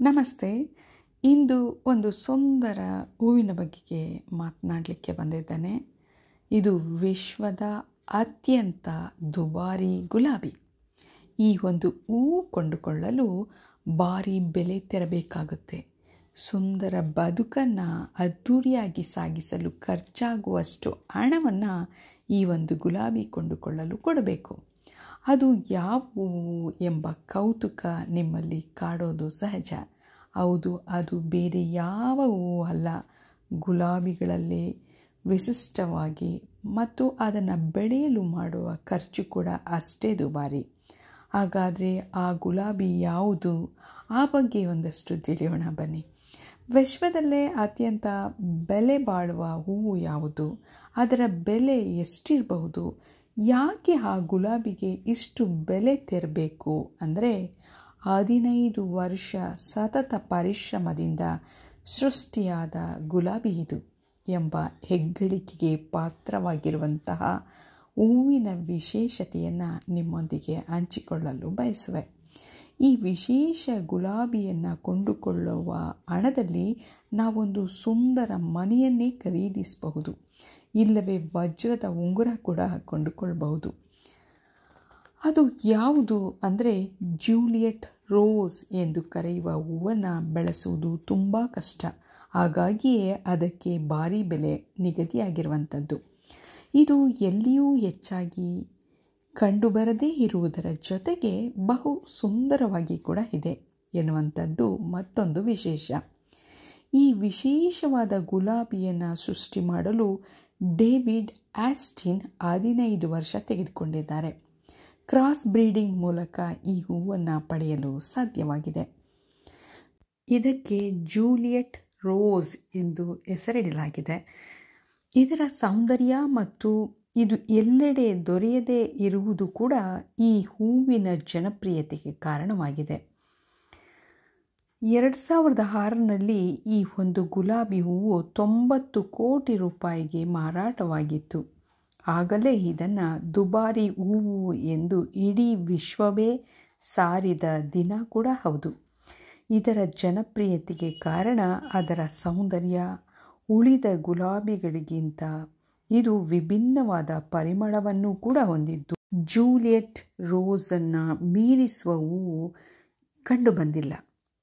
ನಮಸ್ತೆ. ಇಂದು ಒಂದು ಸುಂದರ ಹೂವಿನ ಬಗೆಗೆ ಮಾತನಾಡಲಿಕ್ಕೆ ಬಂದಿದ್ದೇನೆ. ಇದು ವಿಶ್ವದ ಅತ್ಯಂತ ದುಬಾರಿ ಗುಲಾಬಿ. ಈ ಒಂದು ಹೂವು ಕೊಂಡುಕೊಳ್ಳಲು ಭಾರಿ ಬೆಲೆ ತೆರಬೇಕಾಗುತ್ತೆ. ಸುಂದರ ಬದುಕನ್ನು ಅದ್ಧೂರಿಯಾಗಿ ಸಾಗಿಸಲು ಖರ್ಚಾಗುವಷ್ಟು ಹಣವನ್ನು ಈ ಒಂದು ಗುಲಾಬಿ ಕೊಂಡುಕೊಳ್ಳಲು ಕೊಡಬೇಕು. ಅದು ಯಾವ ಹೂವು ಎಂಬ ಕೌತುಕ ನಿಮ್ಮಲ್ಲಿ ಕಾಡೋದು ಸಹಜ. ಹೌದು, ಅದು ಬೇರೆ ಯಾವ ಹೂವು ಅಲ್ಲ, ಗುಲಾಬಿಗಳಲ್ಲೇ ವಿಶಿಷ್ಟವಾಗಿ ಮತ್ತು ಅದನ್ನು ಬೆಳೆಯಲು ಮಾಡುವ ಖರ್ಚು ಕೂಡ ಅಷ್ಟೇ ದುಬಾರಿ. ಹಾಗಾದರೆ ಆ ಗುಲಾಬಿ ಯಾವುದು? ಆ ಬಗ್ಗೆ ಒಂದಷ್ಟು ತಿಳಿಯೋಣ ಬನ್ನಿ. ವಿಶ್ವದಲ್ಲೇ ಅತ್ಯಂತ ಬೆಲೆ ಬಾಳುವ ಹೂವು ಯಾವುದು? ಅದರ ಬೆಲೆ ಎಷ್ಟಿರಬಹುದು? ಯಾಕೆ ಆ ಗುಲಾಬಿಗೆ ಇಷ್ಟು ಬೆಲೆ ತೆರಬೇಕು ಅಂದರೆ 15 ವರ್ಷ ಸತತ ಪರಿಶ್ರಮದಿಂದ ಸೃಷ್ಟಿಯಾದ ಗುಲಾಬಿ ಇದು ಎಂಬ ಹೆಗ್ಗಳಿಕೆಗೆ ಪಾತ್ರವಾಗಿರುವಂತಹ ಹೂವಿನ ವಿಶೇಷತೆಯನ್ನು ನಿಮ್ಮೊಂದಿಗೆ ಹಂಚಿಕೊಳ್ಳಲು ಬಯಸುವೆ. ಈ ವಿಶೇಷ ಗುಲಾಬಿಯನ್ನು ಕೊಂಡುಕೊಳ್ಳುವ ಹಣದಲ್ಲಿ ನಾವೊಂದು ಸುಂದರ ಮನೆಯನ್ನೇ ಖರೀದಿಸಬಹುದು, ಇಲ್ಲವೇ ವಜ್ರದ ಉಂಗುರ ಕೂಡ ಕೊಂಡುಕೊಳ್ಳಬಹುದು. ಅದು ಯಾವುದು ಅಂದರೆ ಜೂಲಿಯಟ್ ರೋಸ್ ಎಂದು ಕರೆಯುವ ಹೂವನ್ನು ಬೆಳೆಸುವುದು ತುಂಬ ಕಷ್ಟ. ಹಾಗಾಗಿಯೇ ಅದಕ್ಕೆ ಭಾರಿ ಬೆಲೆ ನಿಗದಿಯಾಗಿರುವಂಥದ್ದು. ಇದು ಎಲ್ಲಿಯೂ ಹೆಚ್ಚಾಗಿ ಕಂಡುಬರದೇ ಇರುವುದರ ಜೊತೆಗೆ ಬಹು ಸುಂದರವಾಗಿ ಕೂಡ ಇದೆ ಎನ್ನುವಂಥದ್ದು ಮತ್ತೊಂದು ವಿಶೇಷ. ಈ ವಿಶೇಷವಾದ ಗುಲಾಬಿಯನ್ನು ಸೃಷ್ಟಿ ಮಾಡಲು ಡೇವಿಡ್ ಆಸ್ಟಿನ್ 15 ವರ್ಷ ತೆಗೆದುಕೊಂಡಿದ್ದಾರೆ. ಕ್ರಾಸ್ ಬ್ರೀಡಿಂಗ್ ಮೂಲಕ ಈ ಹೂವನ್ನು ಪಡೆಯಲು ಸಾಧ್ಯವಾಗಿದೆ. ಇದಕ್ಕೆ ಜೂಲಿಯಟ್ ರೋಸ್ ಎಂದು ಹೆಸರಿಡಲಾಗಿದೆ. ಇದರ ಸೌಂದರ್ಯ ಮತ್ತು ಇದು ಎಲ್ಲೆಡೆ ದೊರೆಯದೇ ಇರುವುದು ಕೂಡ ಈ ಹೂವಿನ ಜನಪ್ರಿಯತೆಗೆ ಕಾರಣವಾಗಿದೆ. 2006ರಲ್ಲಿ ಈ ಒಂದು ಗುಲಾಬಿ ಹೂವು 90 ಕೋಟಿ ರೂಪಾಯಿಗೆ ಮಾರಾಟವಾಗಿತ್ತು. ಆಗಲೇ ಇದನ್ನು ದುಬಾರಿ ಹೂವು ಎಂದು ಇಡೀ ವಿಶ್ವವೇ ಸಾರಿದ ದಿನ ಕೂಡ ಹೌದು. ಇದರ ಜನಪ್ರಿಯತೆಗೆ ಕಾರಣ ಅದರ ಸೌಂದರ್ಯ. ಉಳಿದ ಗುಲಾಬಿಗಳಿಗಿಂತ ಇದು ವಿಭಿನ್ನವಾದ ಪರಿಮಳವನ್ನು ಕೂಡ ಹೊಂದಿದ್ದು ಜೂಲಿಯಟ್ ರೋಸನ್ನು ಮೀರಿಸುವ ಹೂವು ಕಂಡುಬಂದಿಲ್ಲ.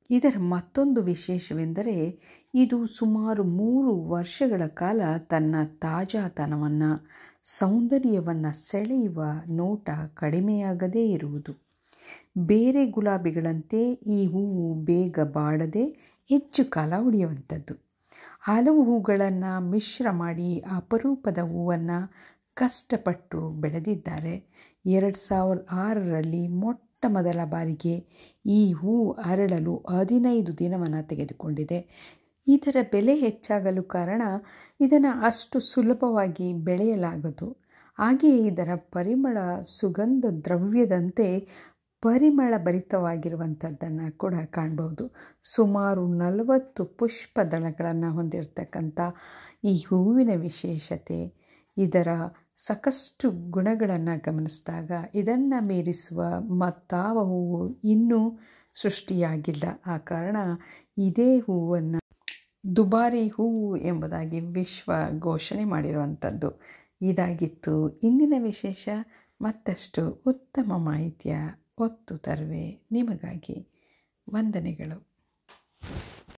ಇದರ ಮತ್ತೊಂದು ವಿಶೇಷವೆಂದರೆ ಇದು ಸುಮಾರು 3 ವರ್ಷಗಳ ಕಾಲ ತನ್ನ ತಾಜಾತನವನ್ನು, ಸೌಂದರ್ಯವನ್ನು ಸೆಳೆಯುವ ನೋಟ ಕಡಿಮೆಯಾಗದೇ ಇರುವುದು. ಬೇರೆ ಗುಲಾಬಿಗಳಂತೆ ಈ ಹೂವು ಬೇಗ ಬಾಡದೆ ಹೆಚ್ಚು ಕಾಲ ಉಳಿಯುವಂಥದ್ದು. ಹಲವು ಹೂಗಳನ್ನು ಮಿಶ್ರ ಮಾಡಿ ಅಪರೂಪದ ಹೂವನ್ನು ಕಷ್ಟಪಟ್ಟು ಬೆಳೆದಿದ್ದಾರೆ. 2006ರಲ್ಲಿ ಮೊಟ್ಟ ಮೊದಲ ಬಾರಿಗೆ ಈ ಹೂವು ಅರಳಲು 15 ದಿನವನ್ನು ತೆಗೆದುಕೊಂಡಿದೆ. ಇದರ ಬೆಲೆ ಹೆಚ್ಚಾಗಲು ಕಾರಣ ಇದನ್ನು ಅಷ್ಟು ಸುಲಭವಾಗಿ ಬೆಳೆಯಲಾಗದು. ಹಾಗೆಯೇ ಇದರ ಪರಿಮಳ ಸುಗಂಧ ದ್ರವ್ಯದಂತೆ ಪರಿಮಳ ಭರಿತವಾಗಿರುವಂಥದ್ದನ್ನು ಕೂಡ ಕಾಣಬಹುದು. ಸುಮಾರು 40 ಪುಷ್ಪದಳಗಳನ್ನು ಹೊಂದಿರತಕ್ಕಂಥ ಈ ಹೂವಿನ ವಿಶೇಷತೆ, ಇದರ ಸಾಕಷ್ಟು ಗುಣಗಳನ್ನು ಗಮನಿಸಿದಾಗ ಇದನ್ನು ಮೀರಿಸುವ ಮತ್ತಾವ ಹೂವು ಇನ್ನೂ ಸೃಷ್ಟಿಯಾಗಿಲ್ಲ. ಆ ಕಾರಣ ಇದೇ ಹೂವನ್ನು ದುಬಾರಿ ಹೂವು ಎಂಬುದಾಗಿ ವಿಶ್ವ ಘೋಷಣೆ ಮಾಡಿರುವಂಥದ್ದು. ಇದಾಗಿತ್ತು ಇಂದಿನ ವಿಶೇಷ. ಮತ್ತಷ್ಟು ಉತ್ತಮ ಮಾಹಿತಿಯ ಹೊತ್ತು ತರುವೆ ನಿಮಗಾಗಿ. ವಂದನೆಗಳು.